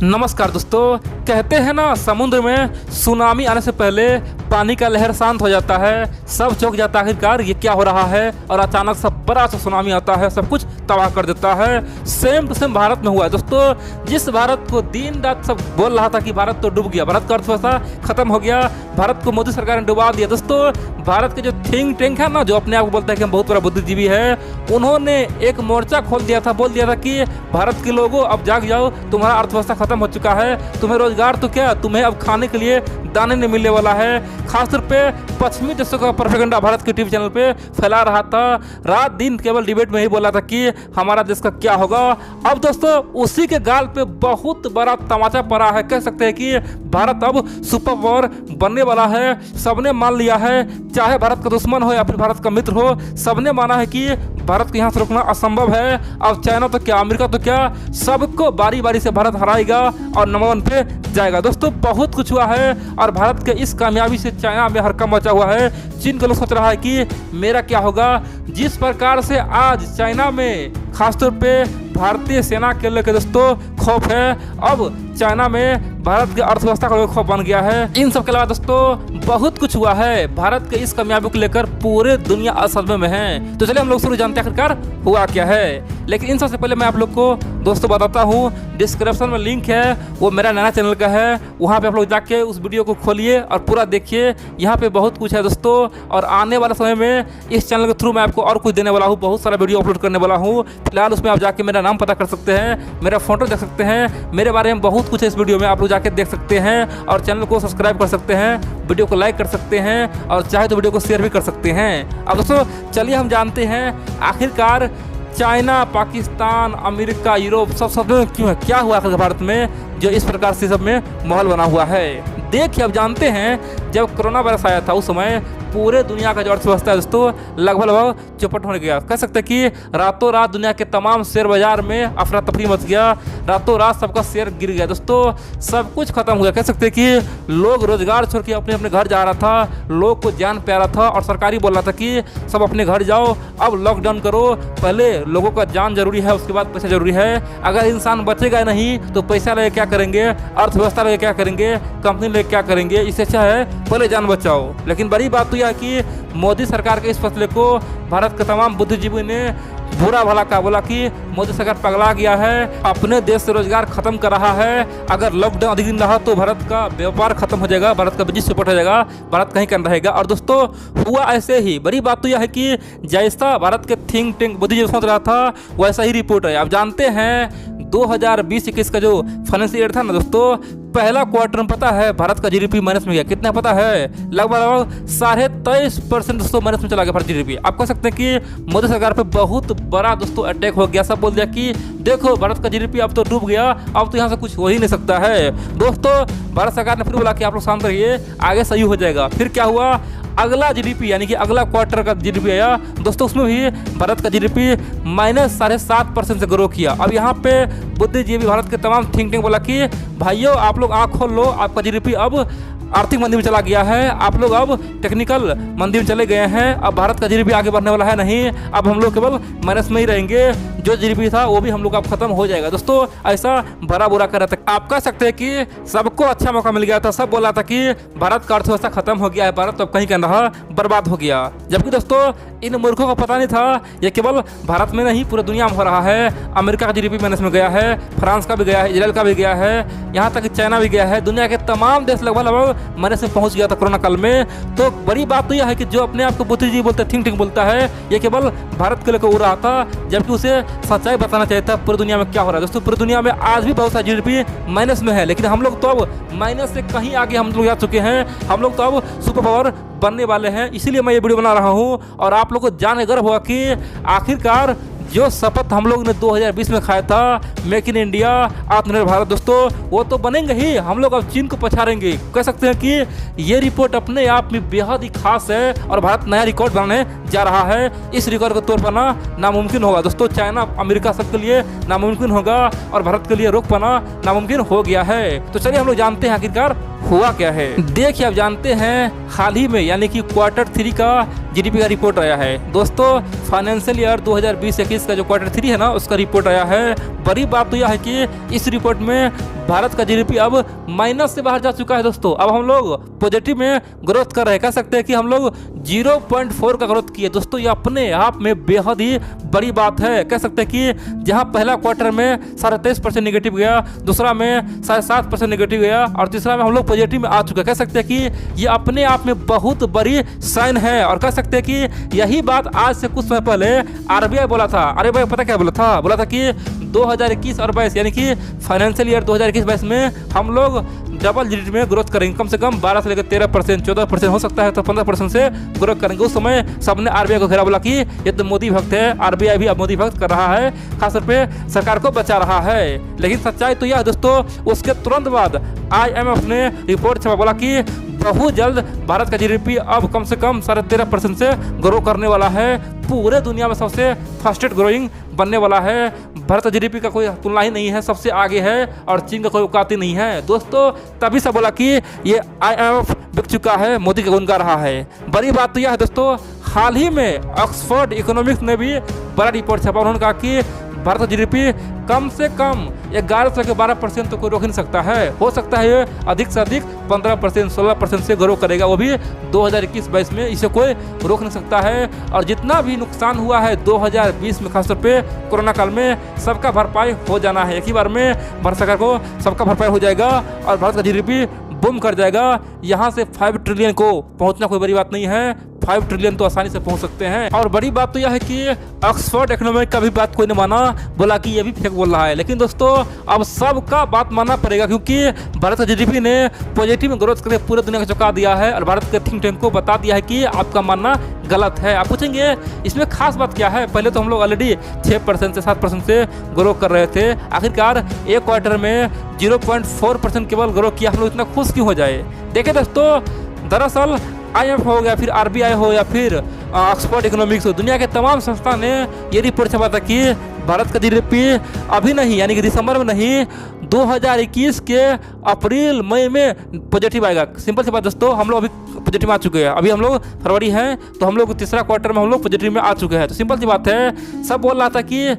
नमस्कार दोस्तों, कहते हैं ना समुद्र में सुनामी आने से पहले पानी का लहर शांत हो जाता है, सब चौंक जाता है आखिरकार ये क्या हो रहा है, और अचानक सब बड़ा सा सुनामी आता है, सब कुछ तबाह कर देता है। सेम टू सेम भारत में हुआ है दोस्तों। जिस भारत को दिन रात सब बोल रहा था कि भारत तो डूब गया, भारत का अर्थव्यवस्था खत्म हो गया, भारत को मोदी सरकार ने डुबा दिया। दोस्तों भारत के जो थिंक टैंक है ना, जो अपने आप को बोलता है कि हम बहुत बड़ा बुद्धिजीवी है, उन्होंने एक मोर्चा खोल दिया था, बोल दिया था कि भारत के लोगों अब जाग जाओ, तुम्हारा अर्थव्यवस्था खत्म हो चुका है, तुम्हें रोजगार तो क्या, तुम्हें अब खाने के लिए दाने नहीं मिलने वाला है। खासतौर पे पश्चिमी देशों का प्रोपेगेंडा भारत के टीवी चैनल पे फैला रहा था, रात दिन केवल डिबेट में ही बोला था कि हमारा देश का क्या होगा। अब दोस्तों उसी के गाल पे बहुत बड़ा तमाचा पड़ा है, कह सकते हैं कि भारत अब सुपर पावर बनने वाला है। सबने मान लिया है, चाहे भारत का दुश्मन हो या फिर भारत का मित्र हो, सबने माना है कि भारत को यहाँ से रोकना असंभव है। अब चाइना तो क्या, अमेरिका तो क्या, सबको बारी बारी से भारत हराएगा और नंबर 1 पे जाएगा। दोस्तों बहुत कुछ हुआ है और भारत के इस कामयाबी से चाइना में हड़कंप मचा हुआ है। चीन का लोग सोच रहा है कि मेरा क्या होगा। जिस प्रकार से आज चाइना में खासतौर पे भारतीय सेना के लेकर दोस्तों खौफ है, अब चाइना में भारत की अर्थव्यवस्था का खौफ बन गया है। इन सब के अलावा दोस्तों बहुत कुछ हुआ है। भारत के इस कामयाबी को लेकर पूरे दुनिया असदमे में है। तो चलिए हम लोग शुरू जानते हैं आखिरकार हुआ क्या है। लेकिन इन सबसे पहले मैं आप लोग को दोस्तों बताता हूँ, डिस्क्रिप्शन में लिंक है, वो मेरा नया चैनल का है, वहाँ पे आप लोग जाके उस वीडियो को खोलिए और पूरा देखिए। यहाँ पे बहुत कुछ है दोस्तों, और आने वाले समय में इस चैनल के थ्रू मैं आपको और कुछ देने वाला हूँ, बहुत सारा वीडियो अपलोड करने वाला हूँ। फिलहाल उसमें आप जाके मेरा नाम पता कर सकते हैं, मेरा फोटो देख सकते हैं, मेरे बारे में बहुत कुछ है इस वीडियो में, आप लोग जाके देख सकते हैं और चैनल को सब्सक्राइब कर सकते हैं, वीडियो को लाइक कर सकते हैं और चाहे तो वीडियो को शेयर भी कर सकते हैं। अब दोस्तों चलिए हम जानते हैं आखिरकार चाइना, पाकिस्तान, अमेरिका, यूरोप सब में क्यों है, क्या हुआ आखिर भारत में जो इस प्रकार से सब में माहौल बना हुआ है। देखिए अब जानते हैं, जब कोरोना वायरस आया था उस समय पूरे दुनिया का जो अर्थव्यवस्था है दोस्तों लगभग चौपट होने गया। कह सकते हैं कि रातों रात दुनिया के तमाम शेयर बाजार में अफरा तफरी मच गया, रातों रात सबका शेयर गिर गया दोस्तों, सब कुछ खत्म हो गया। कह सकते हैं कि लोग रोजगार छोड़ के अपने अपने घर जा रहा था, लोग को जान प्यारा था और सरकारी बोल रहा था कि सब अपने घर जाओ, अब लॉकडाउन करो, पहले लोगों का जान जरूरी है, उसके बाद पैसा जरूरी है। अगर इंसान बचेगा नहीं तो पैसा लेके क्या करेंगे, अर्थव्यवस्था लेके क्या करेंगे, कंपनी लेके क्या करेंगे। इससे अच्छा है पहले जान बचाओ। लेकिन बड़ी बात तो यह है कि मोदी सरकार के इस फैसले को भारत के तमाम बुद्धिजीवी ने बुरा भला का बोला कि मोदी सरकार पगला गया है, अपने देश से रोजगार खत्म कर रहा है। अगर लॉकडाउन अधिक दिन रहा तो भारत का व्यापार खत्म हो जाएगा, भारत का बिजनेस चौपट हो जाएगा, भारत कहीं कहीं रहेगा। और दोस्तों हुआ ऐसे ही। बड़ी बात तो यह है कि जैसा भारत के थिंक टैंक बुद्धिजीवी सोच रहा था वैसा ही रिपोर्ट है। आप जानते हैं 2020-21 का जो फाइनेंशियल ईयर था ना दोस्तों, पहला क्वार्टर में पता है भारत का जीडीपी माइनस में गया। कितना पता है? लगभग 23.5% दोस्तों माइनस में चला गया भारत जीडीपी। आप कह सकते हैं कि मोदी सरकार पे बहुत बड़ा दोस्तों अटैक हो गया। सब बोल दिया कि देखो भारत का जीडीपी अब तो डूब गया, अब तो यहाँ से कुछ हो ही नहीं सकता है। दोस्तों भारत सरकार ने फिर बोला कि आप लोग शांत रहिए, आगे सही हो जाएगा। फिर क्या हुआ, अगला जीडीपी यानी कि अगला क्वार्टर का जीडीपी आया दोस्तों, उसमें भी भारत का जीडीपी -7.5% से ग्रो किया। अब यहाँ पे बुद्धिजीवी भारत के तमाम थिंक टैंक बोला कि भाइयों आप लोग आँख खोल लो, आपका जीडीपी अब आर्थिक मंदी में चला गया है, आप लोग अब टेक्निकल मंदी में चले गए हैं, अब भारत का जीडीपी आगे बढ़ने वाला है नहीं, अब हम लोग केवल माइनस में ही रहेंगे, जो जीडीपी था वो भी हम लोग अब खत्म हो जाएगा। दोस्तों ऐसा भरा बुरा कर रहा था। आप कह सकते हैं कि सबको अच्छा मौका मिल गया था, सब बोला था कि भारत का अर्थव्यवस्था खत्म हो गया है, भारत तो अब कहीं कहीं रहा, बर्बाद हो गया। जबकि दोस्तों इन मूर्खों को पता नहीं था ये केवल भारत में नहीं पूरी दुनिया में हो रहा है। अमेरिका का जीडीपी माइनस में गया है, फ्रांस का भी गया है, इजराइल का भी गया है, यहाँ तक कि चाइना भी गया है, दुनिया के तमाम देश लगभग माइनस में पहुंच गया था कोरोना काल में। तो बड़ी बात तो यह है कि जो अपने आप को बुद्धिजीवी बोलते हैं, थिंक टैंक बोलता है, ये केवल भारत के लेकर उड़ रहा था, जबकि उसे सच्चाई बताना चाहिए था पूरी दुनिया में क्या हो रहा है। दोस्तों पूरी दुनिया में आज भी बहुत सारा जीडीपी माइनस में है, लेकिन हम लोग तो अब माइनस से कहीं आगे हम लोग जा चुके हैं, हम लोग तो अब सुपर पावर बनने वाले हैं। इसीलिए मैं ये वीडियो बना रहा हूँ और आप लोग को जान गर्व होगा कि आखिरकार जो शपथ हम लोग ने 2020 में खाया था, मेक इन इंडिया, आत्मनिर्भर भारत दोस्तों, वो तो बनेंगे ही। हम लोग अब चीन को पछाड़ेंगे। कह सकते हैं कि ये रिपोर्ट अपने आप में बेहद ही खास है और भारत नया रिकॉर्ड बनाने जा रहा है। इस रिकॉर्ड को तोड़ पाना नामुमकिन होगा दोस्तों। चाइना, अमेरिका सबके लिए नामुमकिन होगा और भारत के लिए रोक पाना नामुमकिन हो गया है। तो चलिए हम लोग जानते हैं आखिरकार हुआ क्या है। देखिए आप जानते हैं हाल ही में यानी कि क्वार्टर 3 का जीडीपी का रिपोर्ट आया है। दोस्तों फाइनेंशियल ईयर 2020-21 का जो क्वार्टर 3 है ना, उसका रिपोर्ट आया है। बड़ी बात तो यह है कि इस रिपोर्ट में भारत का जीडीपी अब माइनस से बाहर जा चुका है। दोस्तों अब हम लोग पॉजिटिव में ग्रोथ कर रहे हैं। कह सकते हैं कि हम लोग 0.4 का ग्रोथ किए। दोस्तों ये अपने आप में बेहद ही बड़ी बात है। कह सकते हैं कि जहां पहला क्वार्टर में 23.5% निगेटिव गया, दूसरा में 7.5% निगेटिव गया और तीसरा में हम लोग पॉजिटिव में आ चुके हैं। कह सकते हैं कि ये अपने आप में बहुत बड़ी साइन है। और कह सकते हैं कि यही बात आज से कुछ समय पहले आरबीआई बोला था। आरबीआई पता क्या बोला था? बोला था कि 2021 और 22 यानी कि फाइनेंशियल ईयर 2021-22 में हम लोग डबल डिजिट में ग्रोथ करेंगे। कम से कम 12 से लेकर 13%, 14% हो सकता है तो 15% से ग्रोथ करेंगे। उस समय सबने आरबीआई को घेरा, बोला कि ये तो मोदी भक्त है। आरबीआई भी अब मोदी भक्त कर रहा है, खासतौर पे सरकार को बचा रहा है। लेकिन सच्चाई तो यह है दोस्तों, उसके तुरंत बाद IMF ने रिपोर्ट छपा, बोला कि बहुत जल्द भारत का जीडीपी अब कम से कम 13.5% से ग्रो करने वाला है। पूरे दुनिया में सबसे फास्टेस्ट ग्रोइंग बनने वाला है। भारत का जीडीपी का कोई तुलना ही नहीं है, सबसे आगे है और चीन का कोई औकात ही नहीं है। दोस्तों तभी से बोला कि ये IMF बिक चुका है, मोदी का गुण गा रहा है। बड़ी बात तो यह है दोस्तों, हाल ही में ऑक्सफोर्ड इकोनॉमिक्स ने भी बड़ा रिपोर्ट छपा। उन्होंने कहा कि भारत का जीडीपी कम से कम 11 से 12% तो कोई रोक नहीं सकता है। हो सकता है ये अधिक से अधिक 15%, 16% से ग्रो करेगा, वो भी 2021-22 में। इसे कोई रोक नहीं सकता है। और जितना भी नुकसान हुआ है 2020 में, खासतौर पे कोरोना काल में, सबका भरपाई हो जाना है। एक ही बार में भारत सरकार को सबका भरपाई हो जाएगा और भारत का जीडीपी बूम कर जाएगा। यहाँ से 5 ट्रिलियन को पहुँचना कोई बड़ी बात नहीं है। 5 ट्रिलियन तो आसानी से पहुंच सकते हैं। और बड़ी बात तो यह है कि ऑक्सफोर्ड इकोनॉमिक का भी बात कोई नहीं माना, बोला कि ये भी फेक बोल रहा है। लेकिन दोस्तों अब सबका बात मानना पड़ेगा, क्योंकि भारत का जीडीपी ने पॉजिटिव में ग्रोथ करके पूरे दुनिया को चौंका दिया है और भारत के थिंक टैंक को बता दिया है कि आपका मानना गलत है। आप पूछेंगे इसमें खास बात क्या है? पहले तो हम लोग ऑलरेडी 6% से 7% से ग्रो कर रहे थे। आखिरकार एक क्वार्टर में 0.4% केवल ग्रो किया, हम लोग इतना खुश क्यों हो जाए? देखिए दोस्तों, दरअसल IMF हो गया, फिर RBI हो या फिर ऑक्सफोर्ड इकोनॉमिक्स हो, दुनिया के तमाम संस्था ने ये रिपोर्ट छपा था कि भारत का जीडीपी अभी नहीं, यानी कि दिसंबर में नहीं, 2021 के अप्रैल मई में पॉजिटिव आएगा। सिंपल सी बात दोस्तों, हम लोग अभी पॉजिटिव में आ चुके हैं। अभी हम लोग फरवरी हैं तो हम लोग तीसरा क्वार्टर में हम लोग पॉजिटिव में आ चुके हैं। तो सिंपल सी बात है, सब बोल रहा था कि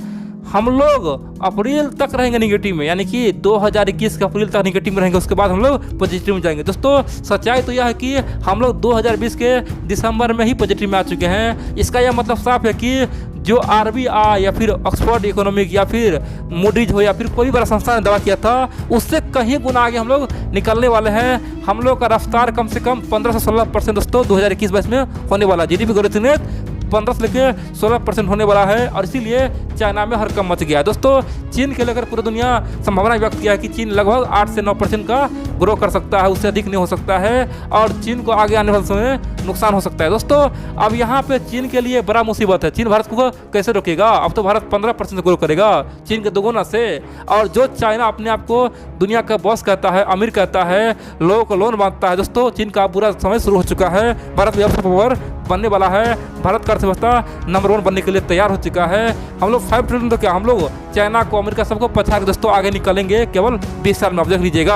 हम लोग अप्रैल तक रहेंगे निगेटिव में, यानी कि 2021 के अप्रैल तक निगेटिव में रहेंगे, उसके बाद हम लोग पॉजिटिव में जाएंगे। दोस्तों सच्चाई तो यह है कि हम लोग 2020 के दिसंबर में ही पॉजिटिव में आ चुके हैं। इसका यह मतलब साफ है कि जो RBI या फिर ऑक्सफोर्ड इकोनॉमिक या फिर मूडीज हो या फिर कोई बड़ा संस्था ने दावा किया था, उससे कहीं गुना आगे हम लोग निकलने वाले हैं। हम लोग का रफ्तार कम से कम 15 से 16% दोस्तों 2021-22 में होने वाला। जीडीपी ग्रोथ रेट 15 से लेकर 16% होने वाला है और इसीलिए चाइना में हड़कंप मच गया। दोस्तों चीन के लेकर पूरी दुनिया संभावना व्यक्त किया है कि चीन लगभग 8 से 9% का ग्रो कर सकता है, उससे अधिक नहीं हो सकता है और चीन को आगे आने वाले समय नुकसान हो सकता है। दोस्तों अब यहाँ पे चीन के लिए बड़ा मुसीबत है। चीन भारत को कैसे रोकेगा? अब तो भारत 15% ग्रो करेगा, चीन के दोगुना से। और जो चाइना अपने आप को दुनिया का बॉस कहता है, अमीर कहता है, लोगों को लोन मांगता है, दोस्तों चीन का बुरा समय शुरू हो चुका है। भारत व्यवसाय बनने वाला है, भारत का अर्थव्यवस्था नंबर 1 बनने के लिए तैयार हो चुका है। हम लोग 5 ट्रिलियन तो क्या, हम लोग चाइना को, अमेरिका सबको पछा के दोस्तों आगे निकलेंगे केवल 20 साल में। आप देख लीजिएगा।